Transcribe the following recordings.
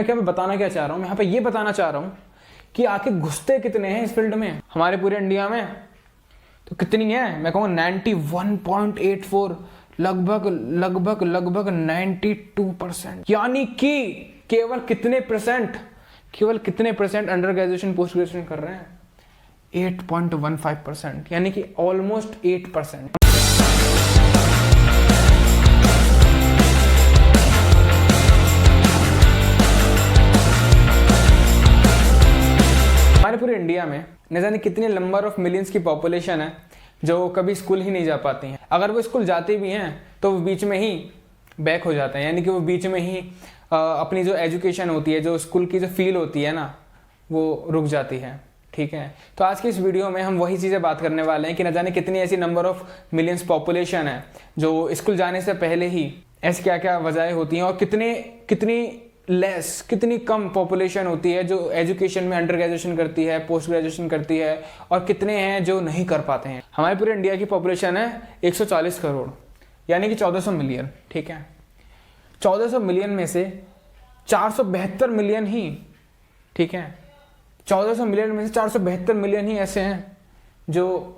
क्या बताना क्या चाह रहा हूँ, मैं यहाँ पे ये बताना चाह रहा हूँ कि आखिर घुसते कितने हैं इस फील्ड में हमारे पूरे इंडिया में। तो कितनी है, मैं कहूँ 91.84, लगभग लगभग लगभग 92%। यानी कि केवल कितने percent under graduation post graduation कर रहे हैं, 8.15%, यानी कि ऑलमोस्ट 8%। हमारे पूरे इंडिया में न जाने कितने नंबर ऑफ मिलियंस की पॉपुलेशन है जो कभी स्कूल ही नहीं जा पाती हैं। अगर वो स्कूल जाते भी हैं तो वो बीच में ही बैक हो जाते हैं, यानी कि वो बीच में ही अपनी जो एजुकेशन होती है, जो स्कूल की जो फील होती है ना, वो रुक जाती है। ठीक है, तो आज की इस वीडियो में हम वही चीज़ें बात करने वाले हैं कि न जाने कितनी ऐसी नंबर ऑफ मिलियंस पॉपुलेशन है जो स्कूल जाने से पहले ही ऐसी क्या क्या वजहें होती हैं, और कितनी कम पॉपुलेशन होती है जो एजुकेशन में अंडर ग्रेजुएशन करती है, पोस्ट ग्रेजुएशन करती है, और कितने हैं जो नहीं कर पाते हैं। हमारे पूरे इंडिया की पॉपुलेशन है 140 करोड़, यानी कि 1400 मिलियन। ठीक है, 1400 मिलियन में से 472 मिलियन ही, ठीक है, 1400 मिलियन में से 472 मिलियन ही ऐसे हैं जो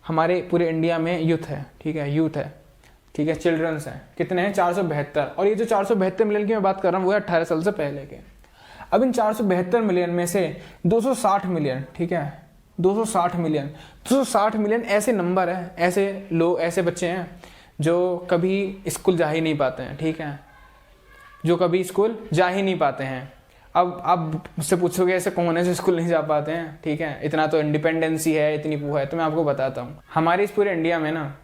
हमारे पूरे इंडिया में यूथ है। ठीक है, यूथ है, ठीक है, चिल्ड्रंस हैं। कितने हैं, 472। और ये जो 472 मिलियन की मैं बात कर रहा हूँ वो है 18 साल से पहले के। अब इन 472 मिलियन में से 260 मिलियन, ठीक है, 260 मिलियन ऐसे नंबर है, ऐसे लोग, ऐसे बच्चे हैं जो कभी स्कूल जा ही नहीं पाते हैं। ठीक है, जो कभी स्कूल जा ही नहीं पाते हैं। अब आप मुझसे पूछोगे ऐसे कौन है जो स्कूल नहीं जा पाते हैं। ठीक है, इतना तो इंडिपेंडेंसी है, इतनी वो है, तो मैं आपको बताता हूँ। हमारे इस पूरे इंडिया में ना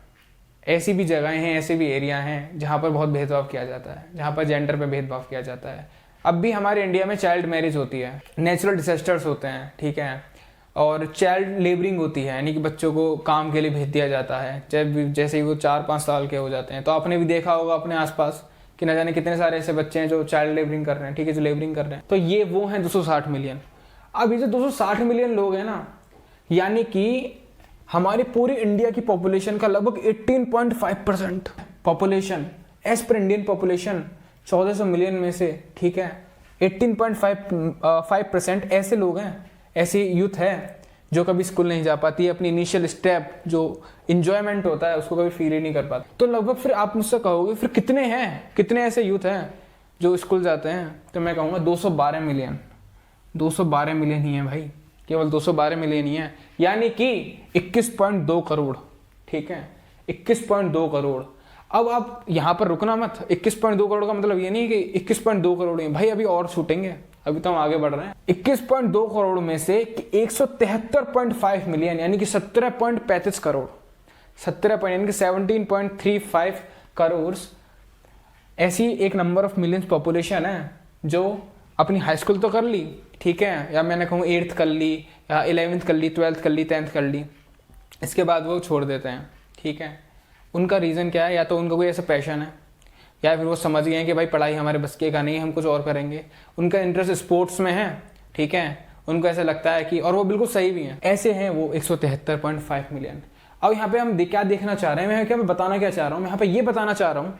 ऐसी भी जगहें हैं, ऐसे भी एरिया हैं जहाँ पर बहुत भेदभाव किया जाता है, जहाँ पर जेंडर पे भेदभाव किया जाता है। अब भी हमारे इंडिया में चाइल्ड मैरिज होती है, नेचुरल डिजास्टर्स होते हैं, ठीक है, और चाइल्ड लेबरिंग होती है, यानी कि बच्चों को काम के लिए भेज दिया जाता है जैसे ही वो 4-5 साल के हो जाते हैं। तो आपने भी देखा होगा अपने आसपास कि न जाने कितने सारे ऐसे बच्चे हैं जो चाइल्ड लेबरिंग कर रहे हैं। ठीक है, जो लेबरिंग कर रहे हैं, तो ये वो हैं 260 मिलियन। अब ये जो 260 मिलियन लोग हैं ना, यानी कि हमारी पूरी इंडिया की पॉपुलेशन का लगभग 18.5% population, as per Indian population 1400 million में से, ठीक है, 18.5% ऐसे लोग हैं, ऐसे यूथ है जो कभी स्कूल नहीं जा पाती है, अपनी इनिशियल स्टेप जो इंजॉयमेंट होता है उसको कभी फील ही नहीं कर पाती। तो लगभग फिर आप मुझसे कहोगे फिर कितने हैं, कितने ऐसे यूथ हैं जो स्कूल जाते हैं, तो मैं कहूँगा 212 मिलियन। 212 मिलियन ही है भाई, केवल 212 मिलियन ही है, यानी कि 21.2 करोड़। ठीक है, 21.2 करोड़। अब आप यहाँ पर रुकना मत। 21.2 करोड़ का मतलब ये नहीं कि 21.2 करोड़ ही भाई, अभी और छूटेंगे, अभी तो हम आगे बढ़ रहे हैं। 21.2 करोड़ में से 173.5 मिलियन, यानी कि 17.35 करोड़, 17 यानी कि 17.35 करोड़ ऐसी एक नंबर ऑफ मिलियंस पॉपुलेशन है जो अपनी हाई स्कूल तो कर ली, ठीक है, या मैंने कहूँ 8th कर ली, या 11th कर ली, 12th कर ली, 10th कर ली, इसके बाद वो छोड़ देते हैं। ठीक है, उनका रीज़न क्या है, या तो उनका कोई ऐसा पैशन है, या फिर वो समझ गए हैं कि भाई पढ़ाई हमारे बस के का नहीं है, हम कुछ और करेंगे। उनका इंटरेस्ट स्पोर्ट्स में है, ठीक है, उनको ऐसा लगता है कि, और वो बिल्कुल सही भी हैं, ऐसे हैं वो 173.5 मिलियन। अब यहाँ पे हम क्या देखना चाह रहे हैं, मैं बताना क्या चाह रहा हूँ, मैं यहाँ पे ये बताना चाह रहा हूँ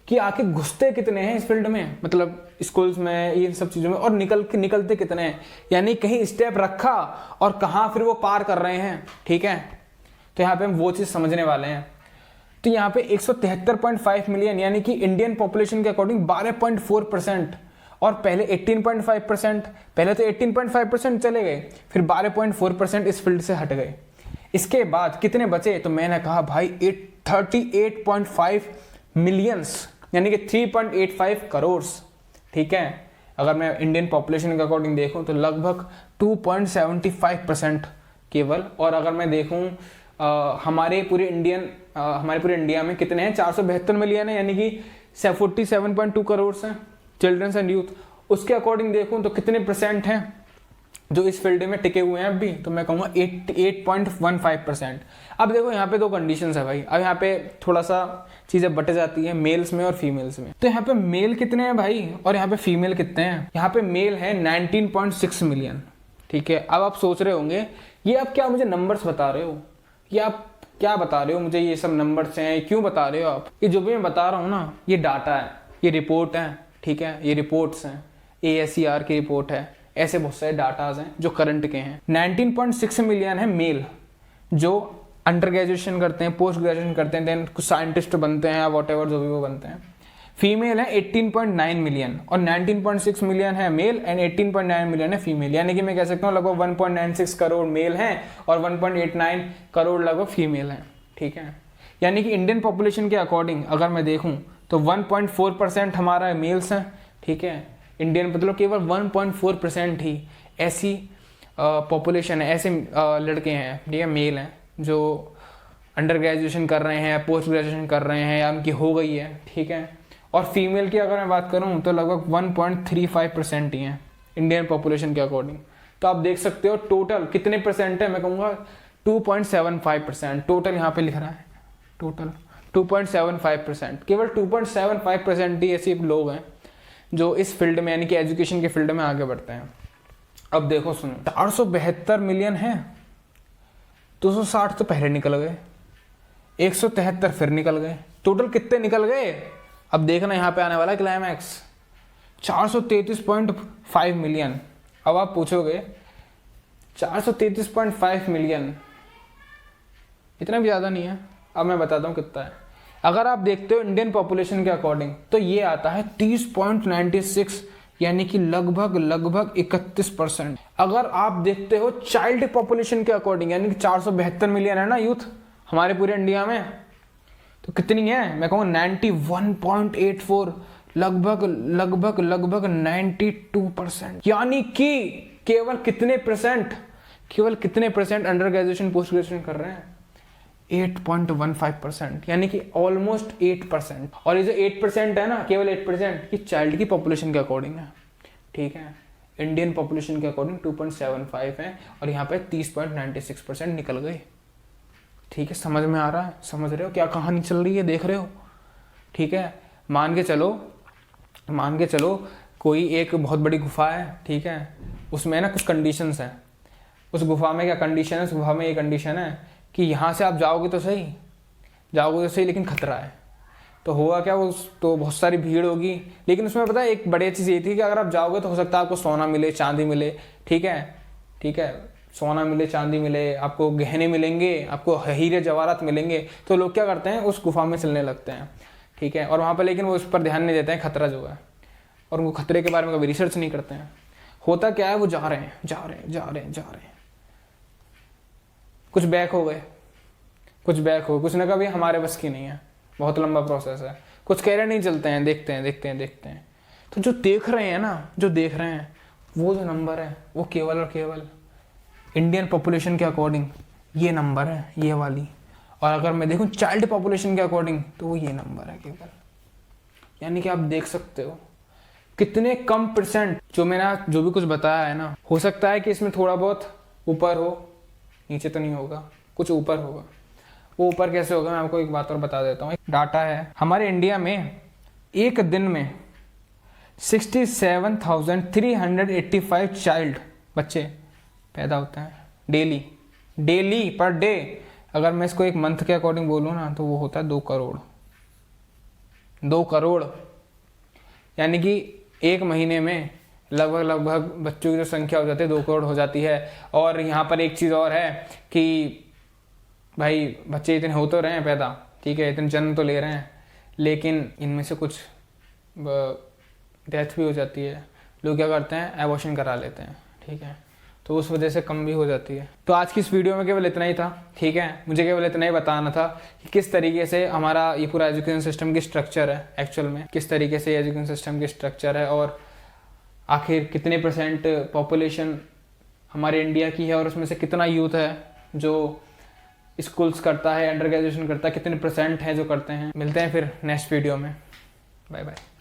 कि आखिर घुसते कितने हैं इस फील्ड में, मतलब स्कूल्स में, इन सब चीज़ों में, और निकलते कितने हैं, यानी कहीं स्टेप रखा और कहाँ फिर वो पार कर रहे हैं। ठीक है, तो यहाँ पे हम वो चीज़ समझने वाले हैं। तो यहाँ पे 173.5 मिलियन, यानी कि इंडियन पॉपुलेशन के अकॉर्डिंग 12.4%, और पहले 18.5%, पहले तो 18.5% चले गए, फिर 12.4% इस फील्ड से हट गए। इसके बाद कितने बचे, तो मैंने कहा भाई 38.5 मिलियंस, यानी कि 3.85 करोड़। ठीक है, अगर मैं इंडियन पॉपुलेशन के अकॉर्डिंग देखूं तो लगभग 2.75% केवल। और अगर मैं देखूं हमारे पूरे इंडिया में कितने हैं, 472 मिलियन है, यानी कि 47.2 करोड़ हैं चिल्ड्रंस एंड यूथ। उसके अकॉर्डिंग देखूं तो कितने परसेंट हैं जो इस फील्ड में टिके हुए हैं अभी, तो मैं कहूँगा 8.15%। अब देखो यहाँ पे दो कंडीशंस है भाई। अब यहाँ पे थोड़ा सा चीज़ें बट जाती है मेल्स में और फीमेल्स में। तो यहाँ पे मेल कितने हैं भाई और यहाँ पे फीमेल कितने हैं। यहाँ पे मेल है 19.6 मिलियन। ठीक है, अब आप सोच रहे होंगे ये आप क्या मुझे नंबर्स बता रहे हो, ये आप क्या बता रहे हो मुझे, ये सब नंबर्स हैं, क्यों बता रहे हो आप। ये जो भी मैं बता रहा हूँ ना, ये डाटा है, ये रिपोर्ट है, ठीक है, ये रिपोर्ट्स हैं, ASER की रिपोर्ट है, ऐसे बहुत सारे डाटाज हैं जो करंट के हैं। 19.6 मिलियन है मेल जो अंडर ग्रेजुएशन करते हैं, पोस्ट ग्रेजुएशन करते हैं, देन कुछ साइंटिस्ट बनते हैं, वॉट एवर जो भी वो बनते हैं। फीमेल है 18.9 मिलियन और 19.6 मिलियन है मेल एंड 18.9 मिलियन है फीमेल, यानी कि मैं कह सकता हूँ लगभग 1.96 करोड़ मेल हैं और 1.89 करोड़ लगभग फीमेल हैं, ठीक है। यानी कि इंडियन पॉपुलेशन के अकॉर्डिंग अगर मैं देखूँ तो 1.4% हमारा मेल्स हैं, ठीक है। इंडियन मतलब केवल 1.4% ही ऐसी पॉपुलेशन है, ऐसे लड़के हैं, ठीक है, मेल हैं जो अंडर ग्रेजुएशन कर रहे हैं, पोस्ट ग्रेजुएशन कर रहे हैं या उनकी हो गई है, ठीक है। और फीमेल की अगर मैं बात करूं तो लगभग 1.35% ही है इंडियन पॉपुलेशन के अकॉर्डिंग। तो आप देख सकते हो टोटल कितने परसेंट है, मैं कहूँगा 2.75%। टोटल यहाँ पे लिख रहा है, टोटल 2.75%, केवल 2.75% ही ऐसे लोग हैं जो इस फील्ड में यानी कि एजुकेशन के फील्ड में आगे बढ़ते हैं। अब देखो सुनो, 472 मिलियन है, 260 तो पहले निकल गए, 173 फिर निकल गए, टोटल कितने निकल गए। अब देखना यहाँ पे आने वाला क्लाइमैक्स 433.5 मिलियन। अब आप पूछोगे 433.5 मिलियन इतना भी ज़्यादा नहीं है, अब मैं बताता हूँ कितना है। अगर आप देखते हो इंडियन पॉपुलेशन के अकॉर्डिंग तो ये आता है 30.96, यानी कि लगभग 31%। अगर आप देखते हो चाइल्ड पॉपुलेशन के अकॉर्डिंग यानी कि 472 मिलियन है ना यूथ हमारे पूरे इंडिया में, तो कितनी है, मैं कहूँ 91.84, लगभग 92%। यानी कि केवल कितने percent under graduation post graduation कर रहे हैं, 8.15%, यानी कि ऑलमोस्ट 8%। और ये जो 8% है ना, केवल 8% ये चाइल्ड की पॉपुलेशन के अकॉर्डिंग है, ठीक है। इंडियन पॉपुलेशन के अकॉर्डिंग 2.75 है और यहाँ पे 30.96% निकल गए, ठीक है। समझ में आ रहा है, समझ रहे हो क्या कहानी चल रही है, देख रहे हो, ठीक है। मान के चलो कोई एक बहुत बड़ी गुफा है, ठीक है, उसमें ना कुछ कंडीशंस हैं। उस गुफा में क्या कंडीशन है, उस गुफा में ये कंडीशन है कि यहाँ से आप जाओगे तो सही लेकिन खतरा है। तो हुआ क्या, उस तो बहुत सारी भीड़ होगी, लेकिन उसमें पता है एक बड़ी चीज़ ये थी कि अगर आप जाओगे तो हो सकता है आपको सोना मिले, चांदी मिले, ठीक है, सोना मिले, चांदी मिले, आपको गहने मिलेंगे, आपको हीरे जवाहरात मिलेंगे। तो लोग क्या करते हैं, उस गुफा में चलने लगते हैं, ठीक है। और वहाँ पर लेकिन वो उस पर ध्यान नहीं देते हैं, खतरा जो है, और उनको खतरे के बारे में कभी रिसर्च नहीं करते हैं। होता क्या है, वो जा रहे हैं, कुछ बैक हो गए, कुछ ने कहा भाई हमारे बस की नहीं है, बहुत लंबा प्रोसेस है, कुछ कह रहे नहीं चलते हैं, देखते हैं। तो जो देख रहे हैं वो जो नंबर है वो केवल और केवल इंडियन पॉपुलेशन के अकॉर्डिंग ये नंबर है, ये वाली। और अगर मैं देखूं चाइल्ड पॉपुलेशन के अकॉर्डिंग तो वो ये नंबर है केवल। यानी कि आप देख सकते हो कितने कम परसेंट जो मैंने जो भी कुछ बताया है ना, हो सकता है कि इसमें थोड़ा बहुत ऊपर हो, नीचे तो नहीं होगा, कुछ ऊपर होगा। वो ऊपर कैसे होगा, मैं आपको एक बात और बता देता हूँ। एक डाटा है हमारे इंडिया में एक दिन में 67,385 चाइल्ड बच्चे पैदा होते हैं डेली पर डे। अगर मैं इसको एक मंथ के अकॉर्डिंग बोलूँ ना तो वो होता है 2 करोड़। यानी कि एक महीने में लगभग बच्चों की जो संख्या हो जाती है 2 करोड़ हो जाती है। और यहाँ पर एक चीज़ और है कि भाई बच्चे इतने हो तो रहे हैं पैदा, ठीक है, इतने जन्म तो ले रहे हैं, लेकिन इनमें से कुछ डेथ भी हो जाती है। लोग क्या करते हैं, एबॉर्शन करा लेते हैं, ठीक है, तो उस वजह से कम भी हो जाती है। तो आज की इस वीडियो में केवल इतना ही था, ठीक है। मुझे केवल इतना ही बताना था कि किस तरीके से हमारा ये पूरा एजुकेशन सिस्टम की स्ट्रक्चर है, एक्चुअल में किस तरीके से एजुकेशन सिस्टम की स्ट्रक्चर है, और आखिर कितने परसेंट पॉपुलेशन हमारे इंडिया की है और उसमें से कितना यूथ है जो स्कूल्स करता है, अंडर ग्रेजुएशन करता है, कितने परसेंट है जो करते हैं। मिलते हैं फिर नेक्स्ट वीडियो में, बाय बाय।